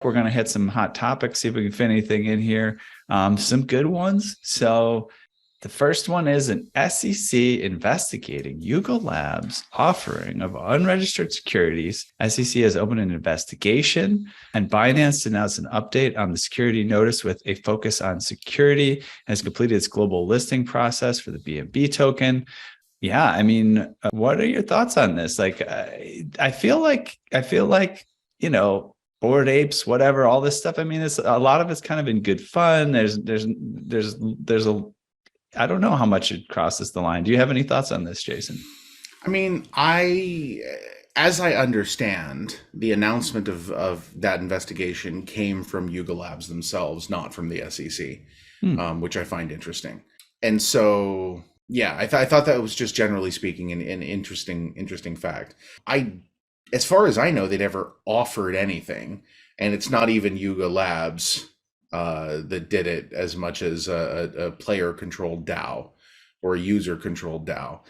We're going to hit some hot topics, see if we can fit anything in here. Some good ones. So the first one is an SEC investigating Yuga Labs offering of unregistered securities. SEC has opened an investigation, and Binance announced an update on the security notice with a focus on security, has completed its global listing process for the BNB token. Yeah, I mean, what are your thoughts on this? Like, I feel like, Bored Apes, whatever, all this stuff. I mean, it's a lot of it's kind of in good fun. There's a I don't know how much it crosses the line. Do you have any thoughts on this, Jason? I mean, as I understand, the announcement of that investigation came from Yuga Labs themselves, not from the SEC, which I find interesting. And so, yeah, I thought that was just generally speaking an interesting fact. As far as I know, they never offered anything, and it's not even Yuga Labs that did it as much as a player-controlled DAO or a user-controlled DAO.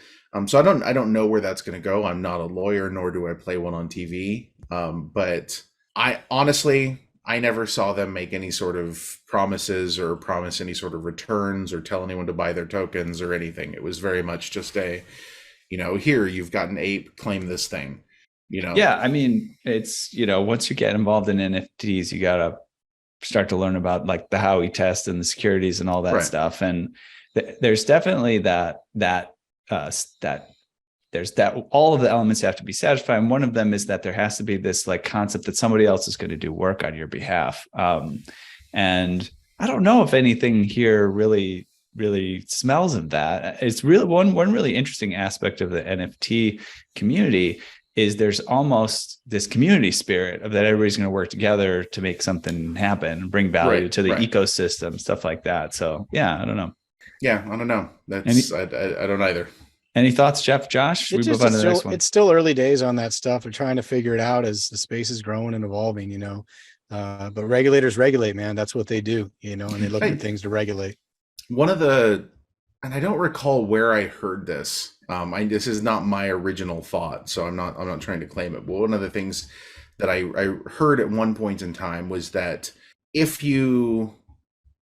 So I don't know where that's going to go. I'm not a lawyer, nor do I play one on TV. But I honestly never saw them make any sort of promises or promise any sort of returns or tell anyone to buy their tokens or anything. It was very much just here, you've got an ape, claim this thing. Yeah, I mean, it's, once you get involved in NFTs, you got to start to learn about like the Howey test and the securities and all that stuff. And there's definitely that there's that all of the elements have to be satisfied. And one of them is that there has to be this like concept that somebody else is going to do work on your behalf. And I don't know if anything here really smells of that. It's really one really interesting aspect of the NFT community is there's almost this community spirit of that everybody's going to work together to make something happen, bring value to the ecosystem, stuff like that. So yeah, I don't know. Yeah, I don't know. I don't either. Any thoughts, Jeff, Josh? We move on to the next one. It's still early days on that stuff. We're trying to figure it out as the space is growing and evolving, but regulators regulate, man. That's what they do, and they look at things to regulate. And I don't recall where I heard this. This is not my original thought, so I'm not trying to claim it. But one of the things that I heard at one point in time was that if you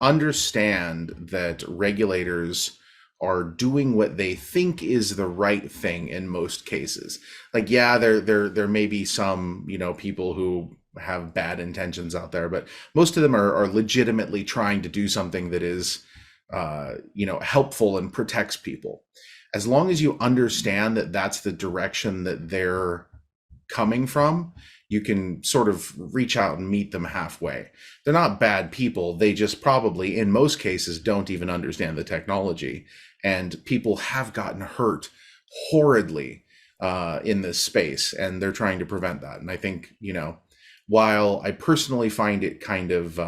understand that regulators are doing what they think is the right thing in most cases, like, yeah, there may be some, people who have bad intentions out there, but most of them are legitimately trying to do something that is helpful and protects people. As long as you understand that that's the direction that they're coming from, you can sort of reach out and meet them halfway. They're not bad people. They just probably, in most cases, don't even understand the technology. And people have gotten hurt horridly in this space, and they're trying to prevent that. And I think, while I personally find it kind of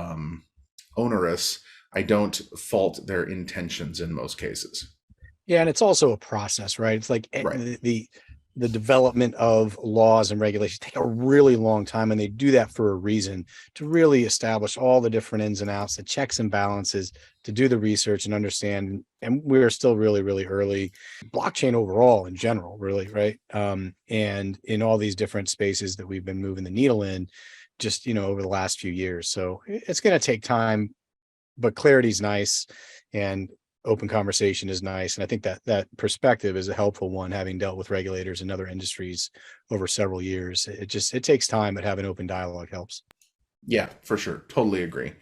onerous, I don't fault their intentions in most cases. Yeah, and it's also a process, right? It's like the development of laws and regulations take a really long time, and they do that for a reason, to really establish all the different ins and outs, the checks and balances, to do the research and understand. And we're still really, really early. Blockchain overall in general, really, right? And in all these different spaces that we've been moving the needle in, just over the last few years. So it's going to take time. But clarity is nice, and open conversation is nice. And I think that perspective is a helpful one, having dealt with regulators in other industries over several years. It takes time, but having open dialogue helps. Yeah, for sure. Totally agree.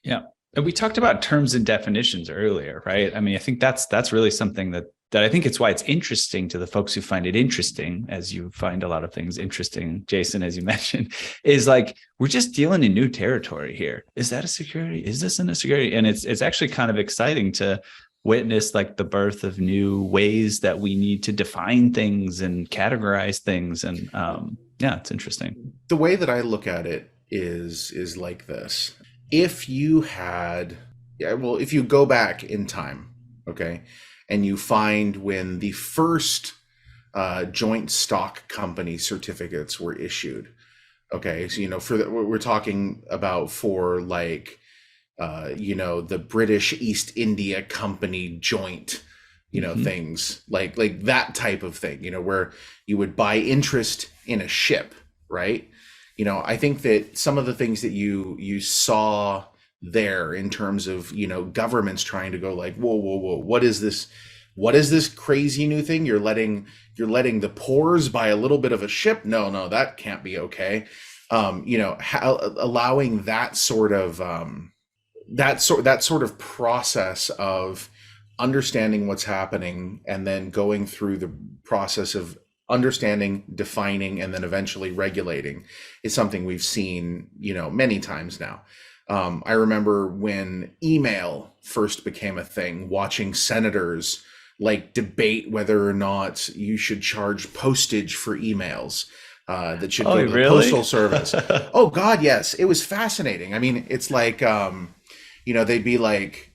Yeah. And we talked about terms and definitions earlier, right? I mean, I think that's really something that I think it's why it's interesting to the folks who find it interesting, as you find a lot of things interesting, Jason, as you mentioned, is like, we're just dealing in new territory here. Is that a security? Is this in a security? And it's actually kind of exciting to witness like the birth of new ways that we need to define things and categorize things. And yeah, it's interesting. The way that I look at it is like this. If you go back in time, okay, and you find when the first joint stock company certificates were issued, okay, so we're talking about for like the British East India Company joint things like that type of thing, where you would buy interest in a ship, right? I think that some of the things that you saw there in terms of, governments trying to go like, whoa, what is this? What is this crazy new thing? You're letting the poors buy a little bit of a ship? No, that can't be okay. Allowing that sort of process of understanding what's happening and then going through the process of understanding, defining, and then eventually regulating is something we've seen, many times now. I remember when email first became a thing, watching senators like debate whether or not you should charge postage for emails that should go to the postal service. Oh God, yes. It was fascinating. I mean, it's like, they'd be like,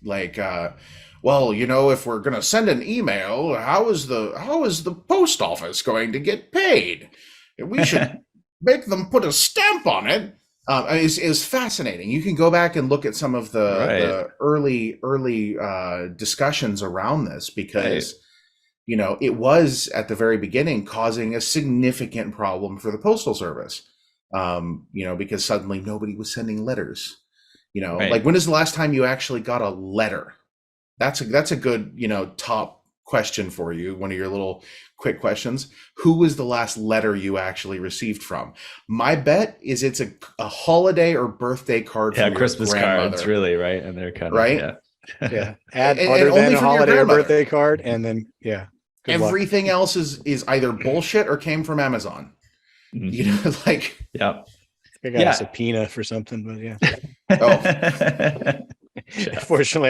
well, if we're going to send an email, how is the post office going to get paid? We should make them put a stamp on it. Is fascinating. You can go back and look at some of the early discussions around this, because it was at the very beginning causing a significant problem for the postal service. Because suddenly nobody was sending letters. Like, when is the last time you actually got a letter? That's a good top question for you. One of your little quick questions. Who was the last letter you actually received from? My bet is it's a holiday or birthday card from Christmas your grandmother. cards, really, right? And they're kind of right. Yeah. Add other than a holiday or birthday card, and then everything else is either bullshit or came from Amazon. Like I got a subpoena for something, but Fortunately,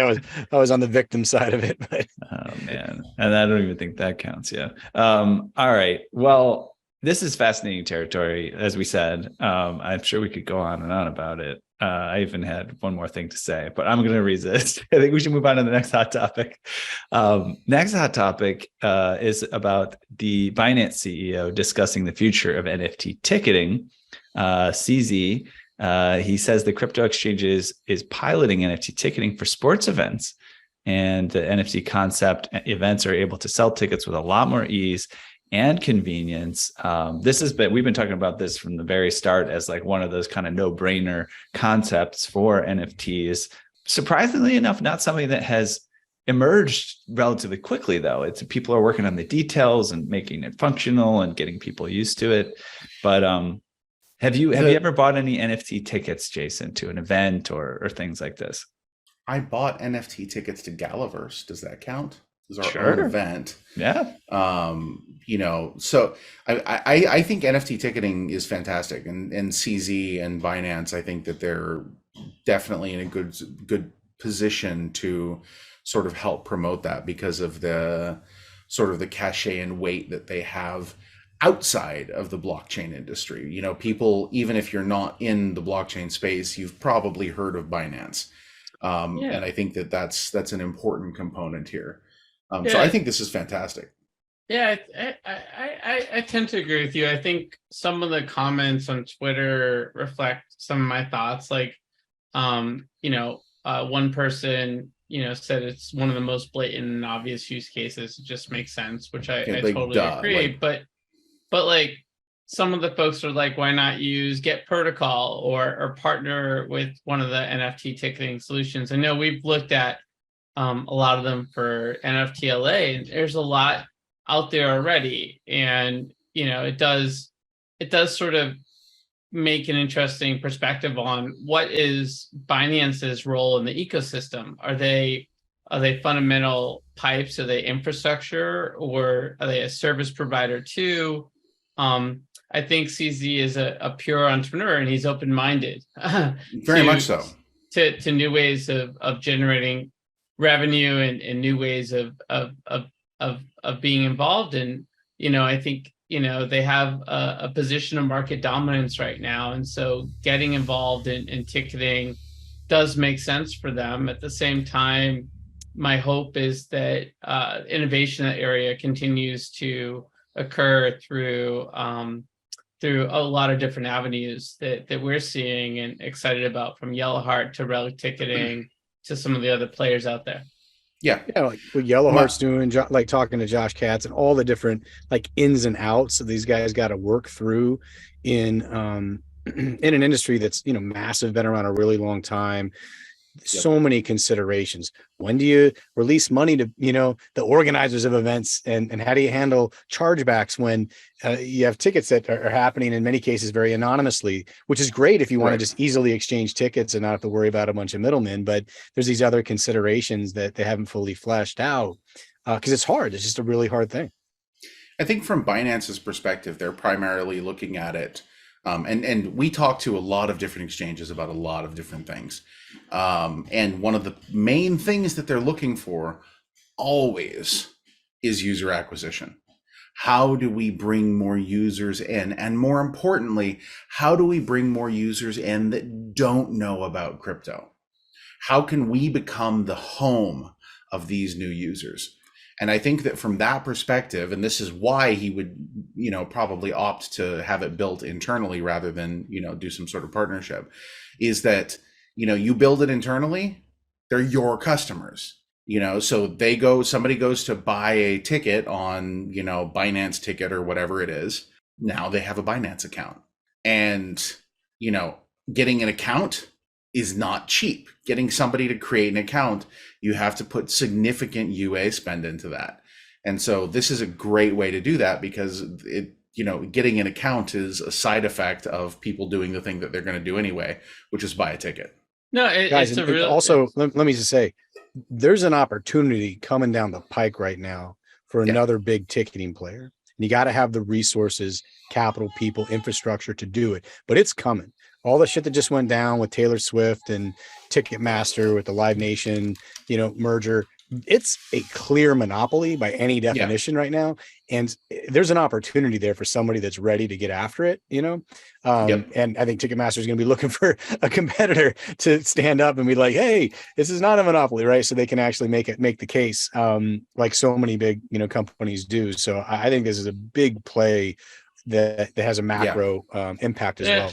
I was on the victim side of it. But oh man, and I don't even think that counts. Yeah. All right. Well, this is fascinating territory, as we said. I'm sure we could go on and on about it. I even had one more thing to say, but I'm going to resist. I think we should move on to the next hot topic. Next hot topic is about the Binance CEO discussing the future of NFT ticketing. CZ. He says the crypto exchanges is piloting NFT ticketing for sports events, and the NFT concept events are able to sell tickets with a lot more ease and convenience. We've been talking about this from the very start as like one of those kind of no-brainer concepts for NFTs. Surprisingly enough, not something that has emerged relatively quickly, though. It's people are working on the details and making it functional and getting people used to it. But Have you ever bought any NFT tickets, Jason, to an event or things like this? I bought NFT tickets to Galaverse. Does that count? It was our own event. Yeah. So I think NFT ticketing is fantastic, and CZ and Binance, I think that they're definitely in a good position to sort of help promote that because of the sort of the cachet and weight that they have outside of the blockchain industry. People, even if you're not in the blockchain space, you've probably heard of Binance. And I think that's an important component here. So I think this is fantastic. Yeah, I tend to agree with you. I think some of the comments on Twitter reflect some of my thoughts. Like, one person, said it's one of the most blatant and obvious use cases. It just makes sense, which I totally agree. But like, some of the folks are like, why not use Get Protocol or partner with one of the NFT ticketing solutions? I know we've looked at a lot of them for NFTLA, and there's a lot out there already. And, it does sort of make an interesting perspective on what is Binance's role in the ecosystem. Are they fundamental pipes? Are they infrastructure, or are they a service provider too? I think CZ is a pure entrepreneur, and he's open-minded. Very much so. To new ways of generating revenue and new ways of being involved. And, I think, they have a position of market dominance right now. And so getting involved in ticketing does make sense for them. At the same time, my hope is that innovation in that area continues to occur through a lot of different avenues that we're seeing and excited about, from Yellowheart to Relic Ticketing to some of the other players out there. Yeah, like what Yellowheart's doing, like talking to Josh Katz and all the different like ins and outs that these guys got to work through in in an industry that's, massive, been around a really long time. So many considerations. When do you release money to, the organizers of events, and how do you handle chargebacks when you have tickets that are happening in many cases very anonymously, which is great if you want to just easily exchange tickets and not have to worry about a bunch of middlemen. But there's these other considerations that they haven't fully fleshed out because it's hard. It's just a really hard thing. I think from Binance's perspective, they're primarily looking at it. And we talk to a lot of different exchanges about a lot of different things. And one of the main things that they're looking for always is user acquisition. How do we bring more users in? And more importantly, how do we bring more users in that don't know about crypto? How can we become the home of these new users? And I think that from that perspective, and this is why he would, probably opt to have it built internally rather than, do some sort of partnership, is that, you build it internally, they're your customers, so somebody goes to buy a ticket on, Binance Ticket or whatever it is. Now they have a Binance account, and, getting an account is not cheap. Getting somebody to create an account, you have to put significant UA spend into that. And so this is a great way to do that, because getting an account is a side effect of people doing the thing that they're going to do anyway, which is buy a ticket. No, guys, let me just say, there's an opportunity coming down the pike right now for another big ticketing player. And you got to have the resources, capital, people, infrastructure to do it, but it's coming. All the shit that just went down with Taylor Swift and Ticketmaster with the Live Nation, merger, it's a clear monopoly by any definition right now. And there's an opportunity there for somebody that's ready to get after it, And I think Ticketmaster is going to be looking for a competitor to stand up and be like, hey, this is not a monopoly, right? So they can actually make the case, like so many big, companies do. So I think this is a big play that has a macro impact as well.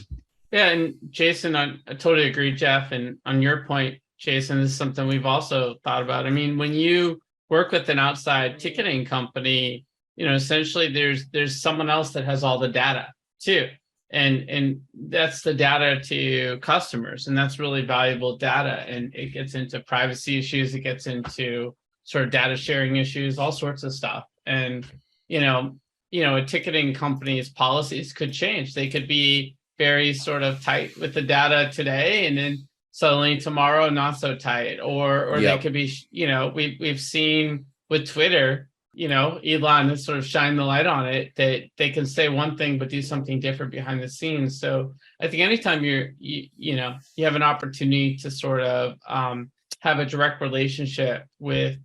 Yeah, and Jason, I totally agree, Jeff. And on your point, Jason, this is something we've also thought about. I mean, when you work with an outside ticketing company, essentially there's someone else that has all the data too. And that's the data to customers. And that's really valuable data. And it gets into privacy issues, it gets into sort of data sharing issues, all sorts of stuff. And, a ticketing company's policies could change. They could be very sort of tight with the data today, and then suddenly tomorrow not so tight, or they could be, we've seen with Twitter, Elon has sort of shined the light on it, that they can say one thing but do something different behind the scenes. So I think anytime you have an opportunity to sort of have a direct relationship with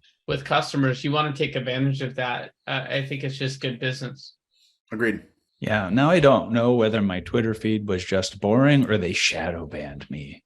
customers, you want to take advantage of that. I think it's just good business. Agreed. Yeah. Now I don't know whether my Twitter feed was just boring or they shadow banned me.